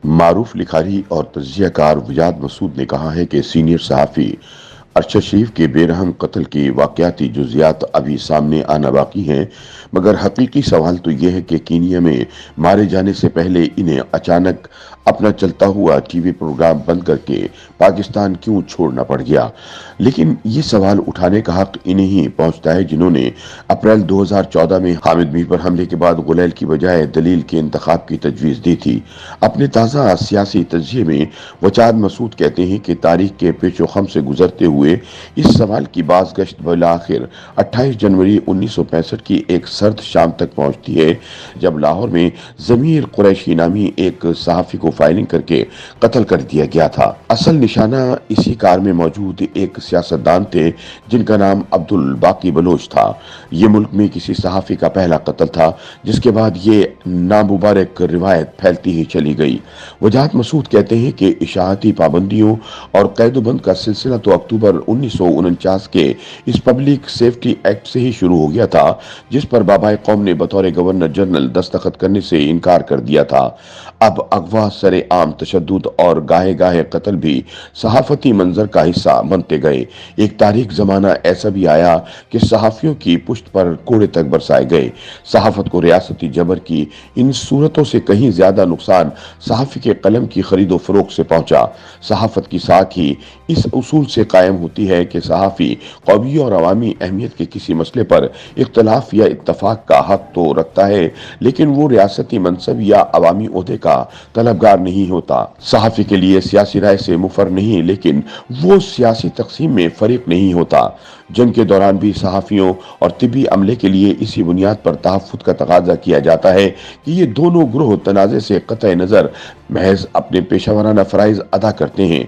معروف لکھاری اور تجزیہ کار وجاد مسعود نے کہا ہے کہ سینئر صحافی ارشد شریف کے بے رحم قتل کی واقعاتی جزیات ابھی سامنے آنا باقی ہیں، مگر حقیقی سوال تو یہ ہے کہ کینیا میں مارے جانے سے پہلے انہیں اچانک اپنا چلتا ہوا ٹی وی پروگرام بند کر کے پاکستان کیوں چھوڑنا پڑ گیا۔ لیکن یہ سوال اٹھانے کا حق انہیں ہی پہنچتا ہے جنہوں نے اپریل 2014 میں حامد میر پر حملے کے بعد غلیل کی بجائے دلیل کے انتخاب کی تجویز دی تھی۔ اپنے تازہ سیاسی تجزیے میں وجاد مسعود کہتے ہیں کہ تاریخ کے پیچ و خم سے گزرتے ہوئے اس سوال کی بازگشت بالآخر 28 جنوری 1965 کی ایک سرد شام تک پہنچتی ہے، جب لاہور میں ضمیر قریشی نامی ایک صحافی کو فائرنگ کر کے قتل کر دیا گیا تھا۔ اصل نشانہ اسی کار میں موجود ایک سیاستدان تھے جن کا نام عبدالباقی بلوچ تھا۔ یہ ملک میں کسی صحافی کا پہلا قتل تھا، جس کے بعد یہ نامبارک روایت پھیلتی ہی چلی گئی۔ وجاد مسعود کہتے ہیں کہ اشاعتی پابندیوں اور قید و بند کا سلسلہ تو اکتوبر 1949 کے اس پبلک سیفٹی ایکٹ سے ہی شروع ہو گیا تھا، جس پر بابائے قوم نے بطور گورنر جنرل دستخط کرنے سے انکار کر دیا تھا۔ اب اغوا، سر عام تشدد اور گاہے گاہے قتل بھی صحافتی منظر کا حصہ بنتے گئے۔ ایک تاریخ زمانہ ایسا بھی آیا کہ صحافیوں کی پشت پر کوڑے تک برسائے گئے۔ صحافت کو ریاستی جبر کی ان صورتوں سے کہیں زیادہ نقصان صحافی کے قلم کی خرید و فروخت سے پہنچا۔ صحافت کی ساکھ ہی اس اصول سے قائم ہوتی ہے کہ صحافی قومی اور عوامی اہمیت کے کسی مسئلے پر اختلاف یا اتفاق کا حق تو رکھتا ہے، لیکن وہ ریاستی منصب یا عوامی عہدے کا طلبگار نہیں ہوتا۔ صحافی کے لیے سیاسی رائے سے مفر نہیں، لیکن وہ سیاسی تقسیم میں فریق نہیں ہوتا۔ جنگ کے دوران بھی صحافیوں اور طبی عملے کے لیے اسی بنیاد پر تحفظ کا تقاضا کیا جاتا ہے کہ یہ دونوں گروہ تنازع سے قطع نظر محض اپنے پیشہ ورانہ فرائض ادا کرتے ہیں۔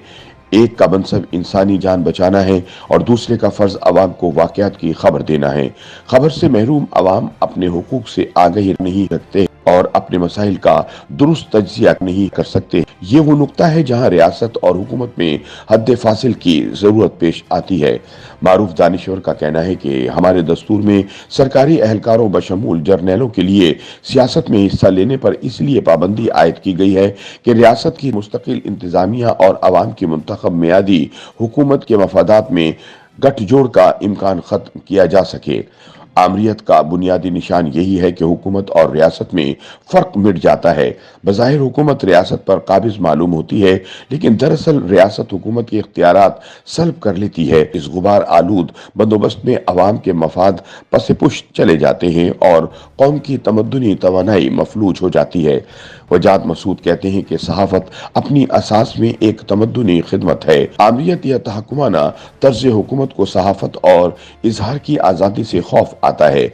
ایک کا منصب انسانی جان بچانا ہے اور دوسرے کا فرض عوام کو واقعات کی خبر دینا ہے۔ خبر سے محروم عوام اپنے حقوق سے آگاہی نہیں رکھتے اور اپنے مسائل کا درست تجزیہ نہیں کر سکتے۔ یہ وہ نقطہ ہے جہاں ریاست اور حکومت میں حد فاصل کی ضرورت پیش آتی ہے۔ معروف دانشور کا کہنا ہے کہ ہمارے دستور میں سرکاری اہلکاروں بشمول جرنیلوں کے لیے سیاست میں حصہ لینے پر اس لیے پابندی عائد کی گئی ہے کہ ریاست کی مستقل انتظامیہ اور عوام کی منتخب میعادی حکومت کے مفادات میں گٹھ جوڑ کا امکان ختم کیا جا سکے۔ آمریت کا بنیادی نشان یہی ہے کہ حکومت اور ریاست میں فرق مٹ جاتا ہے۔ بظاہر حکومت ریاست پر قابض معلوم ہوتی ہے، لیکن دراصل ریاست حکومت کے اختیارات سلب کر لیتی ہے۔ اس غبار آلود بندوبست میں عوام کے مفاد پس پشت چلے جاتے ہیں اور قوم کی تمدنی توانائی مفلوج ہو جاتی ہے۔ وجاد مسعود کہتے ہیں کہ صحافت اپنی اساس میں ایک تمدنی خدمت ہے۔ آمریت یا تحکمانہ طرز حکومت کو صحافت اور اظہار کی آزادی سے خوف آتا ہے۔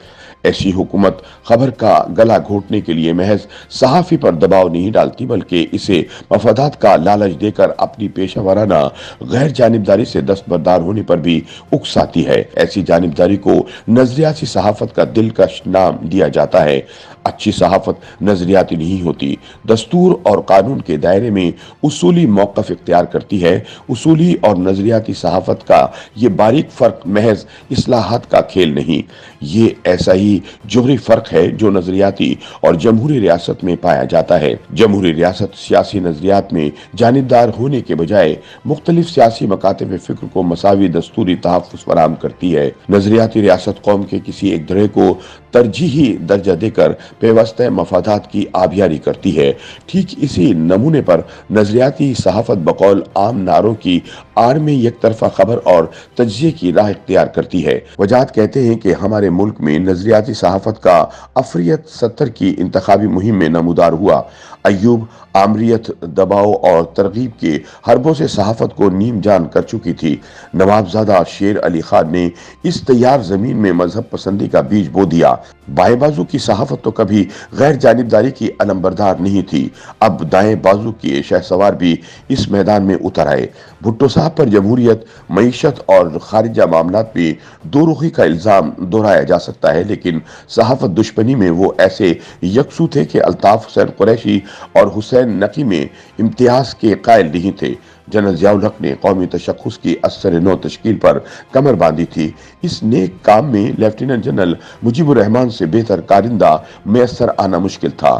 ایسی حکومت خبر کا گلا گھونٹنے کے لیے محض صحافی پر دباؤ نہیں ڈالتی، بلکہ اسے مفادات کا لالچ دے کر اپنی پیشہ ورانہ غیر جانبداری سے دستبردار ہونے پر بھی اکساتی ہے۔ ایسی جانبداری کو نظریاتی صحافت کا دلکش نام دیا جاتا ہے۔ اچھی صحافت نظریاتی نہیں ہوتی، دستور اور قانون کے دائرے میں اصولی موقف اختیار کرتی ہے۔ اصولی اور نظریاتی صحافت کا یہ باریک فرق محض اصلاحات کا کھیل نہیں، یہ ایسا ہی جوہری فرق ہے جو نظریاتی اور جمہوری ریاست میں پایا جاتا ہے۔ جمہوری ریاست سیاسی نظریات میں جانبدار ہونے کے بجائے مختلف سیاسی مکاتب فکر کو مساوی دستوری تحفظ فراہم کرتی ہے۔ نظریاتی ریاست قوم کے کسی ایک دھڑے کو ترجیحی درجہ دے کر پیوستہ مفادات کی آبیاری کرتی ہے۔ ٹھیک اسی نمونے پر نظریاتی صحافت بقول عام نعروں کی آڑ میں یک طرفہ خبر اور تجزیے کی راہ اختیار کرتی ہے۔ وجاد کہتے ہیں کہ ہمارے ملک میں نظریاتی صحافت کا افریت 70 کی انتخابی مہم میں نمودار ہوا۔ ایوب، آمریت، دباؤ اور ترغیب کے حربوں سے صحافت کو نیم جان کر چکی تھی۔ نوابزادہ شیر علی خان نے اس تیار زمین میں مذہب پسندی کا بیج بو دیا۔ بائیں بازو کی صحافت تو کبھی غیر جانبداری کی علمبردار نہیں تھی، اب دائیں بازو کے شہسوار بھی اس میدان میں اتر آئے۔ بھٹو صاحب پر جمہوریت، معیشت اور خارجہ معاملات میں دو رخی کا الزام دہرایا جا سکتا ہے، لیکن صحافت دشمنی میں وہ ایسے یکسو تھے کہ الطاف حسین قریشی اور حسین نقی میں امتیاز کے قائل نہیں تھے۔ جنرل ضیاء الحق نے قومی تشخص کی اثر نو تشکیل پر کمر باندھی تھی۔ اس نیک کام میں لیفٹیننٹ جنرل مجیب الرحمان سے بہتر کارندہ میسر آنا مشکل تھا۔